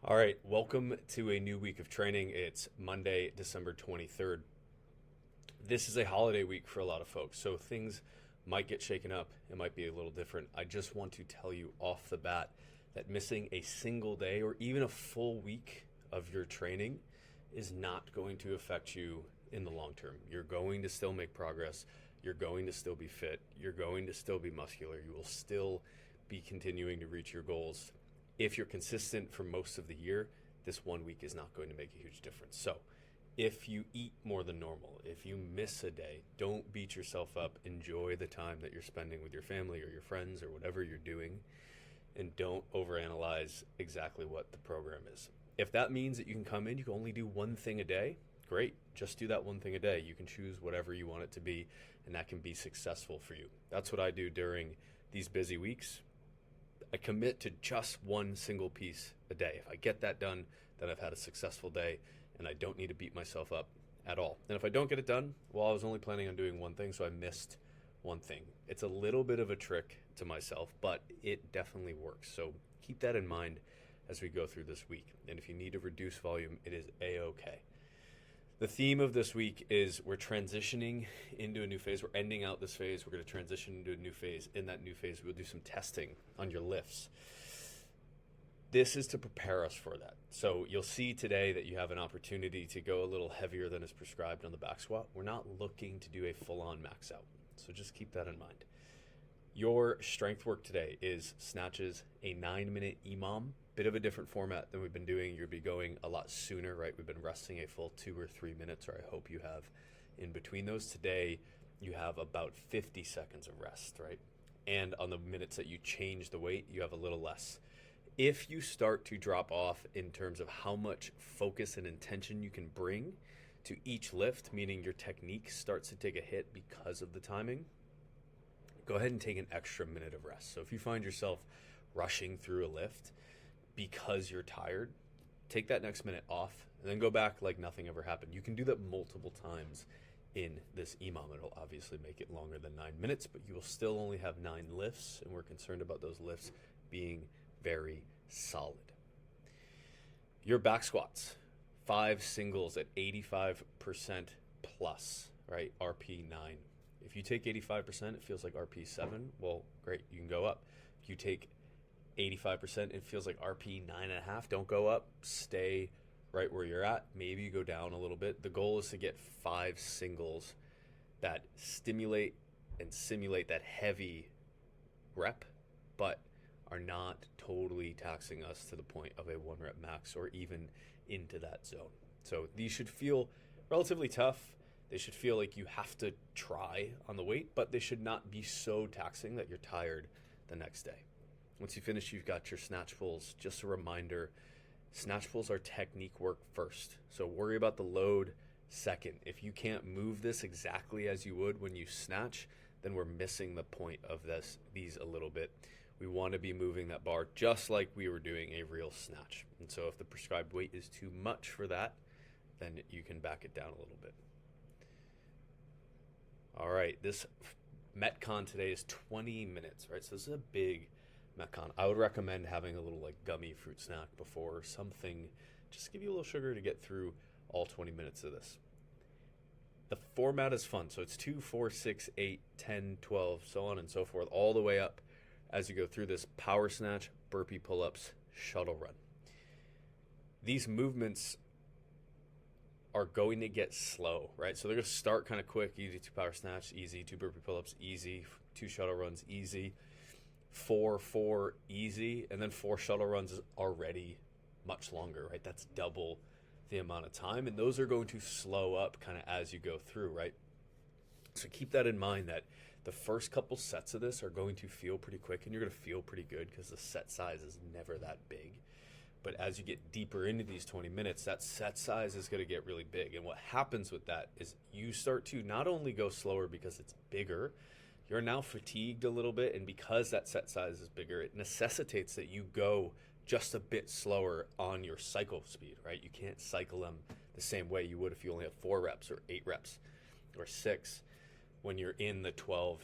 All right, welcome to a new week of training. It's Monday, December 23rd. This is a holiday week for a lot of folks, so things might get shaken up. It might be a little different. I just want to tell you off the bat that missing a single day or even a full week of your training is not going to affect you in the long term. You're going to still make progress. You're going to still be fit. You're going to still be muscular. You will still be continuing to reach your goals. If you're consistent for most of the year, this 1 week is not going to make a huge difference. So if you eat more than normal, if you miss a day, don't beat yourself up. Enjoy the time that you're spending with your family or your friends or whatever you're doing, and don't overanalyze exactly what the program is. If that means that you can come in, you can only do one thing a day, great. Just do that one thing a day. You can choose whatever you want it to be, and that can be successful for you. That's what I do during these busy weeks. I commit to just one single piece a day. If I get that done, then I've had a successful day and I don't need to beat myself up at all. And if I don't get it done, well, I was only planning on doing one thing, so I missed one thing. It's a little bit of a trick to myself, but it definitely works. So keep that in mind as we go through this week. And if you need to reduce volume, it is a-okay. The theme of this week is we're transitioning into a new phase. We're ending out this phase. We're going to transition into a new phase. In that new phase, we'll do some testing on your lifts. This is to prepare us for that. So you'll see today that you have an opportunity to go a little heavier than is prescribed on the back squat. We're not looking to do a full-on max out. So just keep that in mind. Your strength work today is snatches, a 9-minute EMOM. Bit of a different format than we've been doing. You'll be going a lot sooner, right? We've been resting a full 2 or 3 minutes, or I hope you have in between those. Today, you have about 50 seconds of rest, right? And on the minutes that you change the weight, you have a little less. If you start to drop off in terms of how much focus and intention you can bring to each lift, meaning your technique starts to take a hit because of the timing, go ahead and take an extra minute of rest. So if you find yourself rushing through a lift because you're tired, take that next minute off and then go back like nothing ever happened. You can do that multiple times in this EMOM. It'll obviously make it longer than 9 minutes, but you will still only have 9 lifts, and we're concerned about those lifts being very solid. Your back squats, 5 singles at 85% plus, right? RP 9. If you take 85%, it feels like RP 7. Well, great, you can go up. If you take 85%, it feels like RP 9.5. Don't go up. Stay right where you're at. Maybe you go down a little bit. The goal is to get 5 singles that stimulate and simulate that heavy rep, but are not totally taxing us to the point of a 1 rep max or even into that zone. So these should feel relatively tough. They should feel like you have to try on the weight, but they should not be so taxing that you're tired the next day. Once you finish, you've got your snatch pulls. Just a reminder, snatch pulls are technique work first. So worry about the load second. If you can't move this exactly as you would when you snatch, then we're missing the point of these a little bit. We want to be moving that bar just like we were doing a real snatch. And so if the prescribed weight is too much for that, then you can back it down a little bit. All right, this Metcon today is 20 minutes, right? So this is a big Metcon. I would recommend having a little like gummy fruit snack before or something, just to give you a little sugar to get through all 20 minutes of this. The format is fun. So it's 2, 4, 6, 8, 10, 12, so on and so forth, all the way up as you go through this power snatch, burpee pull-ups, shuttle run. These movements are going to get slow, right? So they're going to start kind of quick. You do 2 power snatch, easy. 2 burpee pull-ups, easy. 2 shuttle runs, easy. 4, 4, easy. And then 4 shuttle runs is already much longer, right? That's double the amount of time. And those are going to slow up kind of as you go through, right? So keep that in mind that the first couple sets of this are going to feel pretty quick, and you're going to feel pretty good because the set size is never that big. But as you get deeper into these 20 minutes, that set size is going to get really big. And what happens with that is you start to not only go slower because it's bigger, you're now fatigued a little bit. And because that set size is bigger, it necessitates that you go just a bit slower on your cycle speed, right? You can't cycle them the same way you would if you only have 4 reps or 8 reps or 6 when you're in the 12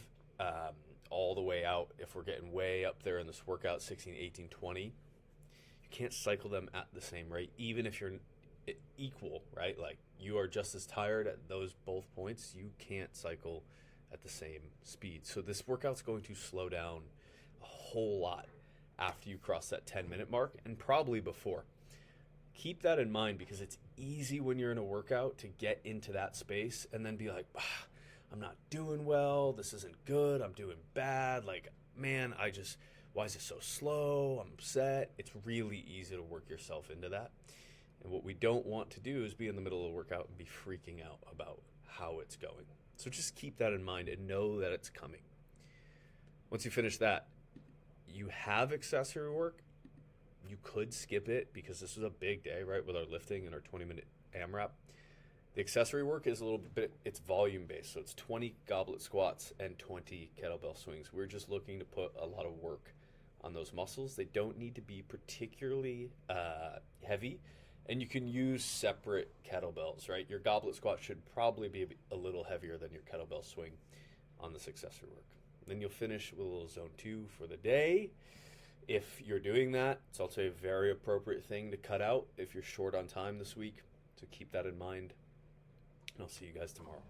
all the way out. If we're getting way up there in this workout, 16, 18, 20, You can't cycle them at the same rate, even if you're equal, right? Like you are just as tired at those both points. You can't cycle at the same speed. So this workout's going to slow down a whole lot after you cross that 10-minute mark and probably before. Keep that in mind because it's easy when you're in a workout to get into that space and then be like, I'm not doing well. This isn't good. I'm doing bad. Like, man, why is it so slow? I'm upset. It's really easy to work yourself into that. And what we don't want to do is be in the middle of a workout and be freaking out about how it's going. So just keep that in mind and know that it's coming. Once you finish that, you have accessory work. You could skip it because this is a big day, right, with our lifting and our 20-minute AMRAP. The accessory work is a little bit, it's volume based. So it's 20 goblet squats and 20 kettlebell swings. We're just looking to put a lot of work on those muscles. They don't need to be particularly heavy. And you can use separate kettlebells, right? Your goblet squat should probably be a little heavier than your kettlebell swing on this accessory work. Then you'll finish with a little zone 2 for the day. If you're doing that, it's also a very appropriate thing to cut out if you're short on time this week. So keep that in mind. And I'll see you guys tomorrow.